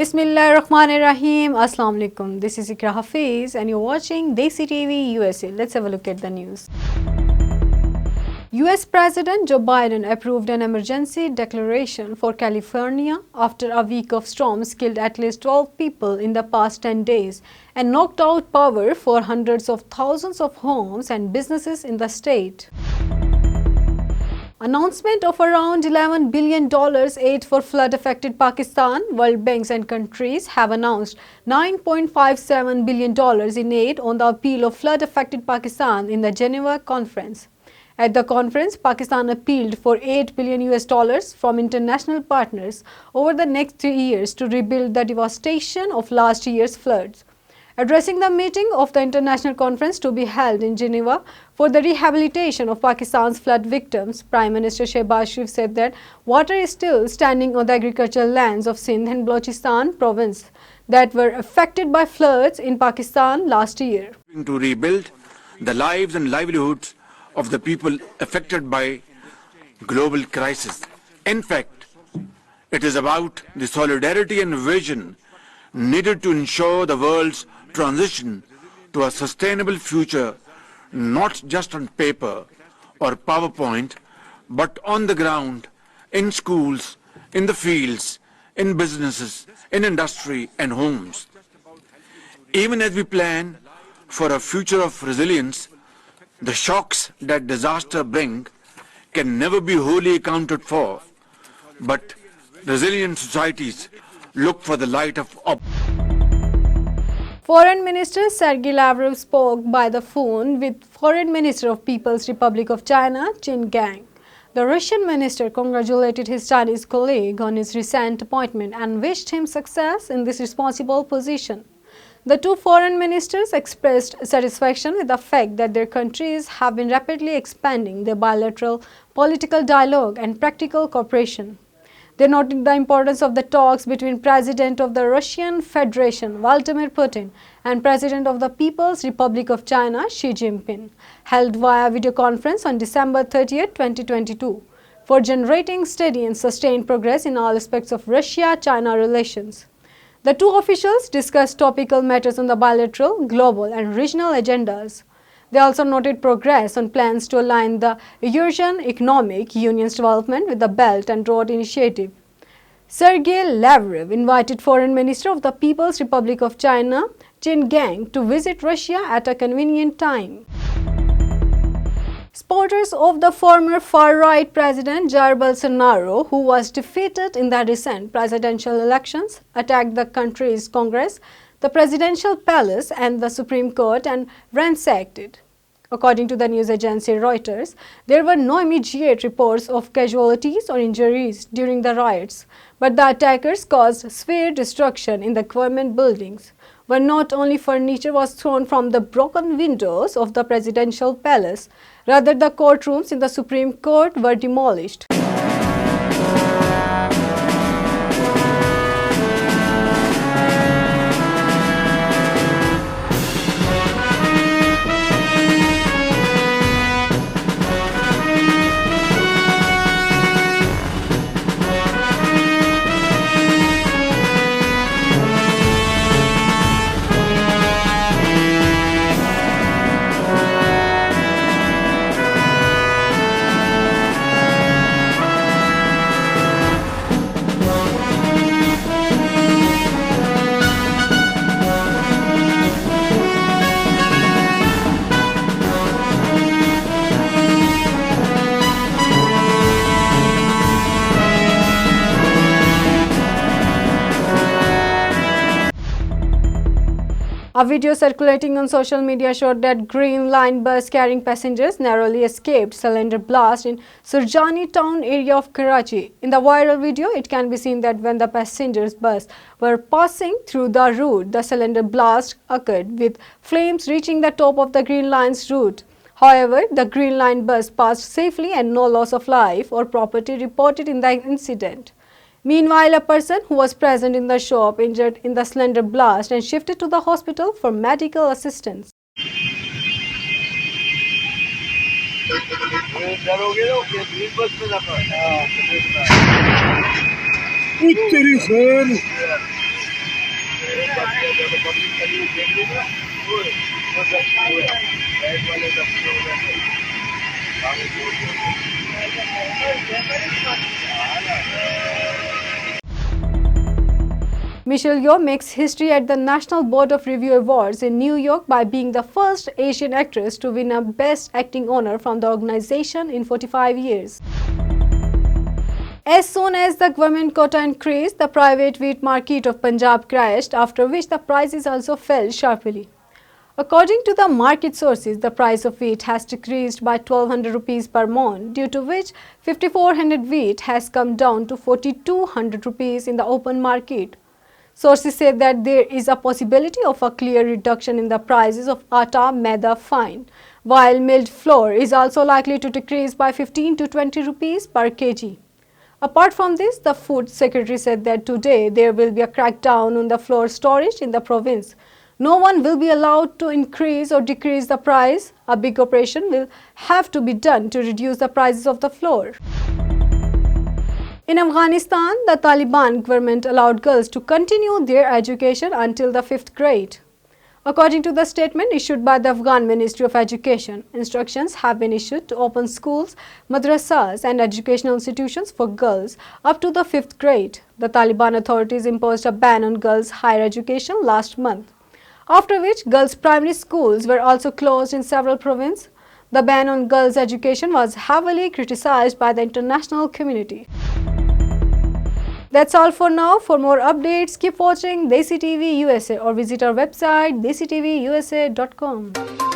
Bismillahirrahmanirrahim. Assalamu alaikum. This is Iqra Hafeez and you're watching DESI TV USA. Let's have a look at the news. US President Joe Biden approved an emergency declaration for California after a week of storms killed at least 12 people in the past 10 days and knocked out power for hundreds of thousands of homes and businesses in the state. Announcement of around $11 billion aid for flood-affected Pakistan. World banks and countries have announced $9.57 billion in aid on the appeal of flood-affected Pakistan in the Geneva conference. At the conference, Pakistan appealed for $8 billion from international partners over the next 3 years to rebuild the devastation of last year's floods. Addressing the meeting of the international conference to be held in Geneva for the rehabilitation of Pakistan's flood victims, Prime Minister Shehbaz Sharif said that water is still standing on the agricultural lands of Sindh and Balochistan province that were affected by floods in Pakistan last year. To rebuild the lives and livelihoods of the people affected by global crisis. In fact, it is about the solidarity and vision needed to ensure the world's transition to a sustainable future, not just on paper or PowerPoint, but on the ground, in schools, in the fields, in businesses, in industry and homes. Even as we plan for a future of resilience, the shocks that disaster bring can never be wholly accounted for, but resilient societies look for the light of Foreign Minister Sergey Lavrov spoke by the phone with Foreign Minister of People's Republic of China, Jan 10. The Russian minister congratulated his Chinese colleague on his recent appointment and wished him success in this responsible position. The two foreign ministers expressed satisfaction with the fact that their countries have been rapidly expanding their bilateral political dialogue and practical cooperation. They noted the importance of the talks between President of the Russian Federation, Vladimir Putin, and President of the People's Republic of China, Xi Jinping, held via video conference on December 30, 2022, for generating steady and sustained progress in all aspects of Russia-China relations. The two officials discussed topical matters on the bilateral, global, and regional agendas. They also noted progress on plans to align the Eurasian Economic Union's development with the Belt and Road Initiative. Sergey Lavrov invited Foreign Minister of the People's Republic of China, Jan 10, to visit Russia at a convenient time. Supporters of the former far-right President Jair Bolsonaro, who was defeated in the recent presidential elections, attacked the country's Congress, the Presidential Palace and the Supreme Court and ransacked it. According to the news agency Reuters, there were no immediate reports of casualties or injuries during the riots, but the attackers caused severe destruction in the government buildings, where not only furniture was thrown from the broken windows of the Presidential Palace, rather the courtrooms in the Supreme Court were demolished. A video circulating on social media showed that Green Line bus carrying passengers narrowly escaped cylinder blast in Surjani town area of Karachi. In the viral video, it can be seen that when the passengers bus were passing through the route, the cylinder blast occurred, with flames reaching the top of the Green Line's route. However, the Green Line bus passed safely and no loss of life or property reported in the incident. Meanwhile, a person who was present in the shop injured in the cylinder blast and shifted to the hospital for medical assistance. Michelle Yeoh makes history at the National Board of Review Awards in New York by being the first Asian actress to win a Best Acting honor from the organization in 45 years. As soon as the government quota increased, the private wheat market of Punjab crashed, after which the prices also fell sharply. According to the market sources, the price of wheat has decreased by 1200 rupees per mon, due to which 5400 wheat has come down to 4200 rupees in the open market. Sources say that there is a possibility of a clear reduction in the prices of atta, maida, fine, while milled flour is also likely to decrease by 15 to 20 rupees per kg. Apart from this, the Food Secretary said that today there will be a crackdown on the flour storage in the province. No one will be allowed to increase or decrease the price. A big operation will have to be done to reduce the prices of the flour. In Afghanistan, the Taliban government allowed girls to continue their education until the 5th grade. According to the statement issued by the Afghan Ministry of Education, instructions have been issued to open schools, madrasas and educational institutions for girls up to the 5th grade. The Taliban authorities imposed a ban on girls' higher education last month, after which girls' primary schools were also closed in several provinces. The ban on girls' education was heavily criticized by the international community. That's all for now. For more updates, keep watching DESI TV USA or visit our website desitvusa.com.